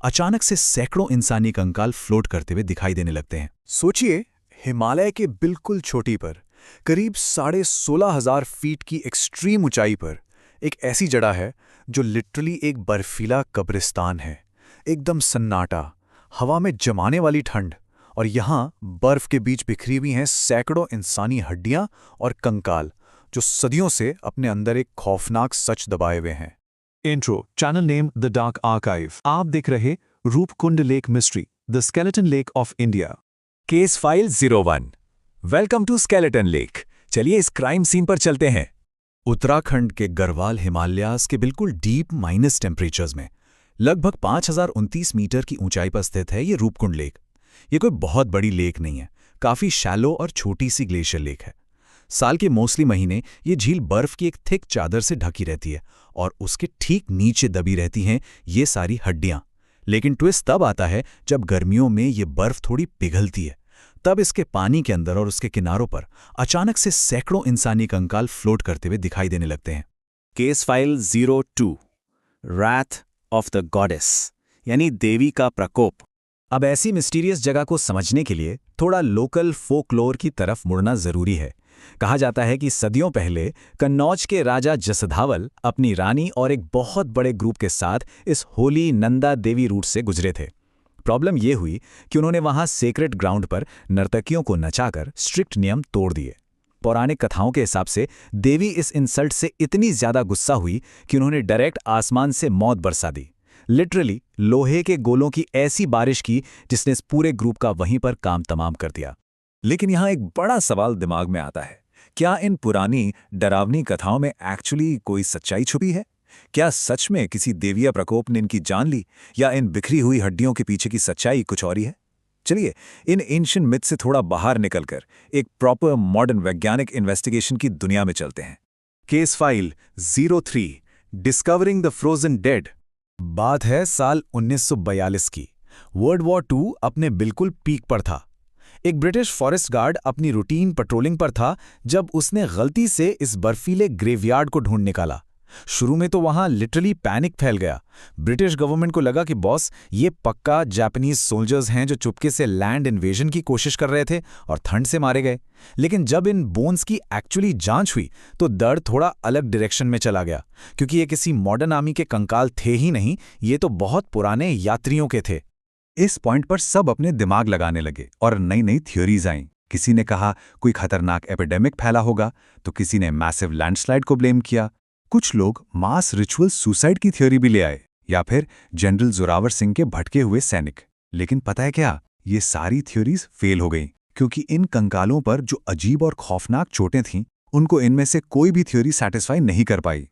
अचानक से सैकड़ों इंसानी कंकाल फ्लोट करते हुए दिखाई देने लगते हैं। सोचिए, हिमालय के बिल्कुल चोटी पर, करीब 16,500 फीट की एक्सट्रीम ऊंचाई पर, एक ऐसी जगह है जो लिटरली एक बर्फीला कब्रिस्तान है। एकदम सन्नाटा, हवा में जमाने वाली ठंड, और यहाँ बर्फ के बीच बिखरी हुई हैं सैकड़ों इंसानी हड्डियां और कंकाल, जो सदियों से अपने अंदर एक खौफनाक सच दबाए हुए हैं। Intro, channel name the dark archive. आप देख रहे Roopkund lake mystery, the skeleton lake of India. Case file 01। Welcome to skeleton lake. चलिए इस क्राइम सीन पर चलते हैं। उत्तराखंड के गढ़वाल हिमालयाज के बिल्कुल डीप माइनस टेम्परेचर्स में लगभग 5029 मीटर की ऊंचाई पर स्थित है ये रूपकुंड लेक। ये कोई बहुत बड़ी लेक नहीं है, काफी शैलो और छोटी सी ग्लेशियर लेक है। साल के मोस्टली महीने ये झील बर्फ की एक थिक चादर से ढकी रहती है और उसके ठीक नीचे दबी रहती हैं ये सारी हड्डियां। लेकिन ट्विस्ट तब आता है जब गर्मियों में ये बर्फ थोड़ी पिघलती है। तब इसके पानी के अंदर और उसके किनारों पर अचानक से सैकड़ों इंसानी कंकाल फ्लोट करते हुए दिखाई देने लगते हैं। Case file 02, wrath of the goddess, यानी देवी का प्रकोप। अब ऐसी मिस्टीरियस जगह को समझने के लिए थोड़ा लोकल फोकलोर की तरफ मुड़ना जरूरी है। कहा जाता है कि सदियों पहले कन्नौज के राजा जसधावल अपनी रानी और एक बहुत बड़े ग्रुप के साथ इस होली नंदा देवी रूट से गुजरे थे। प्रॉब्लम यह हुई कि उन्होंने वहां सेक्रेट ग्राउंड पर नर्तकियों को नचाकर स्ट्रिक्ट नियम तोड़ दिए। पौराणिक कथाओं के हिसाब से देवी इस इंसल्ट से इतनी ज्यादा गुस्सा हुई कि उन्होंने डायरेक्ट आसमान से मौत बरसा दी। लिटरली लोहे के गोलों की ऐसी बारिश की जिसने इस पूरे ग्रुप का वहीं पर काम तमाम कर दिया। लेकिन यहाँ एक बड़ा सवाल दिमाग में आता है, क्या इन पुरानी डरावनी कथाओं में एक्चुअली कोई सच्चाई छुपी है? क्या सच में किसी देवीय प्रकोप ने इनकी जान ली, या इन बिखरी हुई हड्डियों के पीछे की सच्चाई कुछ और ही है? चलिए इन एंशिएंट मिथ से थोड़ा बाहर निकलकर एक प्रॉपर मॉडर्न वैज्ञानिक इन्वेस्टिगेशन की दुनिया में चलते हैं। Case file 03, discovering the frozen dead. बात है साल 1942 की। वर्ल्ड वॉर 2 अपने बिल्कुल पीक पर था। एक ब्रिटिश फॉरेस्ट गार्ड अपनी रूटीन पेट्रोलिंग पर था जब उसने गलती से इस बर्फीले ग्रेवयार्ड को ढूंढ निकाला। शुरू में तो वहां लिटरली पैनिक फैल गया। ब्रिटिश गवर्नमेंट को लगा कि बॉस, ये पक्का जापानीज सोल्जर्स हैं जो चुपके से लैंड इन्वेजन की कोशिश कर रहे थे और ठंड से मारे गए। लेकिन जब इन बोन्स की एक्चुअली जांच हुई तो दर्द थोड़ा अलग डायरेक्शन में चला गया, क्योंकि ये किसी मॉडर्न आर्मी के कंकाल थे ही नहीं, ये तो बहुत पुराने यात्रियों के थे। इस पॉइंट पर सब अपने दिमाग लगाने लगे और नई नई थ्योरीज आईं। किसी ने कहा कोई खतरनाक एपिडेमिक फैला होगा, तो किसी ने मैसिव लैंडस्लाइड को ब्लेम किया। कुछ लोग मास रिचुअल सुसाइड की थ्योरी भी ले आए, या फिर जनरल जोरावर सिंह के भटके हुए सैनिक। लेकिन पता है क्या, ये सारी थ्योरीज फेल हो गईं, क्योंकि इन कंकालों पर जो अजीब और खौफनाक चोटें थीं, उनको इनमें से कोई भी थ्योरी सैटिस्फाई नहीं कर पाई।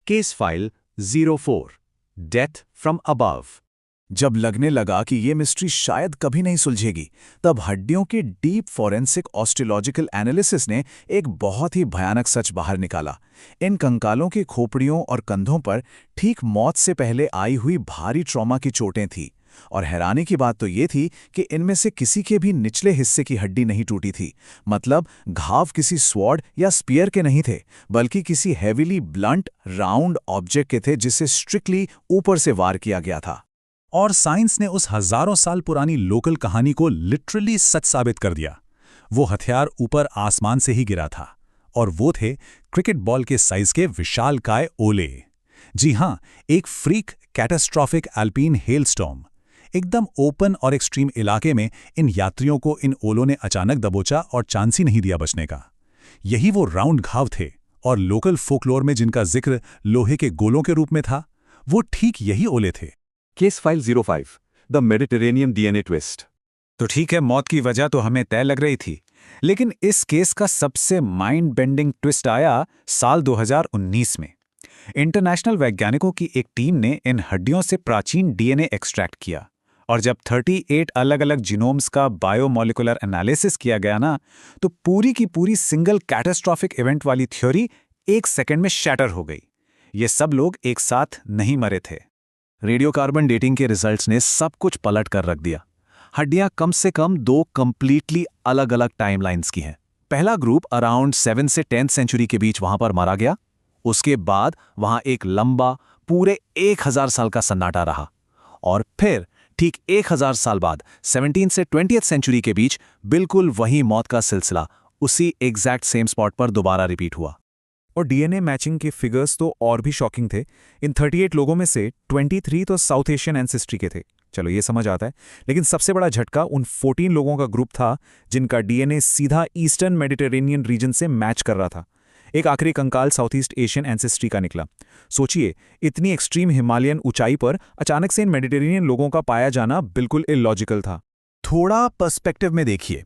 Case file 04, death from above. जब लगने लगा कि ये मिस्ट्री शायद कभी नहीं सुलझेगी, तब हड्डियों के डीप फॉरेंसिक ऑस्टियोलॉजिकल एनालिसिस ने एक बहुत ही भयानक सच बाहर निकाला। इन कंकालों की खोपड़ियों और कंधों पर ठीक मौत से पहले आई हुई भारी ट्रॉमा की चोटें थीं, और हैरानी की बात तो ये थी कि इनमें से किसी के भी निचले हिस्से की हड्डी नहीं टूटी थी। मतलब घाव किसी स्वॉर्ड या स्पीयर के नहीं थे, बल्कि किसी हेवीली ब्लंट राउंड ऑब्जेक्ट के थे जिसे स्ट्रिक्टली ऊपर से वार किया गया था। और साइंस ने उस हजारों साल पुरानी लोकल कहानी को लिटरली सच साबित कर दिया। वो हथियार ऊपर आसमान से ही गिरा था, और वो थे क्रिकेट बॉल के साइज के विशालकाय ओले। जी हां, एक फ्रीक कैटास्ट्रॉफिक एल्पीन हेलस्टॉर्म। एकदम ओपन और एक्सट्रीम इलाके में इन यात्रियों को इन ओलों ने अचानक दबोचा और चांस ही नहीं दिया बचने का। यही वो राउंड घाव थे, और लोकल फोकलोर में जिनका जिक्र लोहे के गोलों के रूप में था, वो ठीक यही ओले थे। Case file 05, the Mediterranean DNA twist. तो ठीक है, मौत की वजह तो हमें तय लग रही थी, लेकिन इस केस का सबसे माइंड बेंडिंग ट्विस्ट आया साल 2019 में। इंटरनेशनल वैज्ञानिकों की एक टीम ने इन हड्डियों से प्राचीन डीएनए एक्सट्रैक्ट किया, और जब 38 अलग अलग जीनोम्स का बायोमोलिकुलर एनालिसिस किया गया ना, तो पूरी की पूरी सिंगल कैटास्ट्रॉफिक इवेंट वाली थ्योरी 1 सेकंड में शैटर हो गई। ये सब लोग एक साथ नहीं मरे थे। रेडियोकार्बन डेटिंग के रिजल्ट्स ने सब कुछ पलट कर रख दिया। हड्डियां कम से कम 2 कंप्लीटली अलग अलग टाइमलाइंस की हैं। पहला ग्रुप अराउंड 7 से 10th सेंचुरी के बीच वहां पर मारा गया। उसके बाद वहां एक लंबा पूरे 1000 साल का सन्नाटा रहा, और फिर ठीक 1000 साल बाद 17 से 20th सेंचुरी के बीच बिल्कुल वही मौत का सिलसिला उसी एग्जैक्ट सेम स्पॉट पर दोबारा रिपीट हुआ। और डीएनए मैचिंग के फिगर्स तो और भी शॉकिंग थे। इन 38 लोगों में से 23 तो साउथ एशियन एंसेस्ट्री के थे। चलो ये समझ आता है, लेकिन सबसे बड़ा झटका उन 14 लोगों का ग्रुप था जिनका डीएनए सीधा ईस्टर्न मेडिटेरेनियन रीजन से मैच कर रहा था। एक आखिरी कंकाल साउथ ईस्ट एशियन एंसेस्ट्री का निकला। सोचिए, इतनी एक्सट्रीम हिमालयन ऊंचाई पर अचानक से इन मेडिटेरेनियन लोगों का पाया जाना बिल्कुल इलॉजिकल था। थोड़ा पर्सपेक्टिव में देखिए,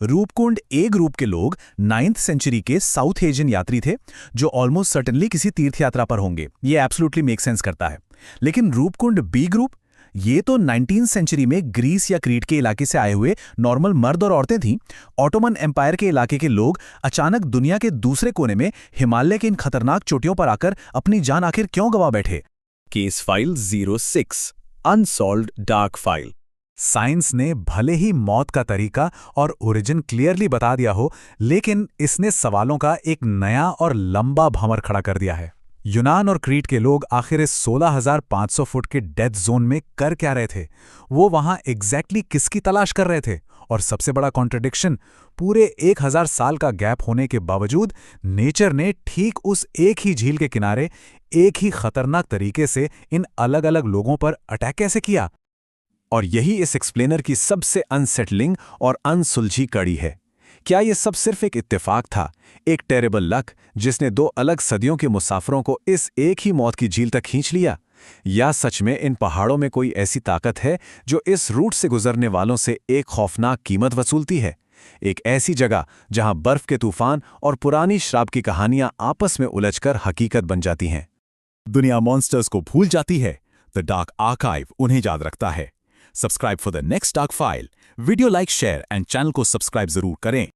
रूपकुंड ए ग्रुप के लोग 9th सेंचुरी के साउथ एशियन यात्री थे जो ऑलमोस्ट सर्टेनली किसी तीर्थ यात्रा पर होंगे। ये एब्सोल्युटली मेक सेंस करता है। लेकिन रूपकुंड बी ग्रुप, ये तो 19th सेंचुरी में ग्रीस या क्रीट के इलाके से आए हुए नॉर्मल मर्द और औरतें थीं। ऑटोमन एम्पायर के इलाके के लोग अचानक दुनिया के दूसरे कोने में हिमालय के इन खतरनाक चोटियों पर आकर अपनी जान आखिर क्यों गंवा बैठे? Case file 06 unsolved dark file. Science ने भले ही मौत का तरीका और ओरिजिन क्लियरली बता दिया हो, लेकिन इसने सवालों का एक नया और लंबा भंवर खड़ा कर दिया है। यूनान और क्रीट के लोग आखिर इस 16,500 फुट के डेथ जोन में कर क्या रहे थे? वो वहां एग्जैक्टली किसकी तलाश कर रहे थे? और सबसे बड़ा कॉन्ट्रडिक्शन, पूरे 1000 साल का गैप होने के बावजूद नेचर ने ठीक उस एक ही झील के किनारे एक ही खतरनाक तरीके से इन अलग अलग लोगों पर अटैक कैसे किया? और यही इस एक्सप्लेनर की सबसे अनसेटलिंग और अनसुलझी कड़ी है। क्या यह सब सिर्फ एक इत्तेफाक था, एक टेरेबल लक जिसने दो अलग सदियों के मुसाफिरों को इस एक ही मौत की झील तक खींच लिया? या सच में इन पहाड़ों में कोई ऐसी ताकत है जो इस रूट से गुजरने वालों से एक खौफनाक कीमत वसूलती है? एक ऐसी जगह जहां बर्फ के तूफान और पुरानी शराब की कहानियां आपस में उलझकर हकीकत बन जाती हैं। दुनिया मॉन्स्टर्स को भूल जाती है, द डार्क आर्काइव उन्हें याद रखता है। Subscribe for the next dark file. Video like, share and channel को सब्सक्राइब जरूर करें।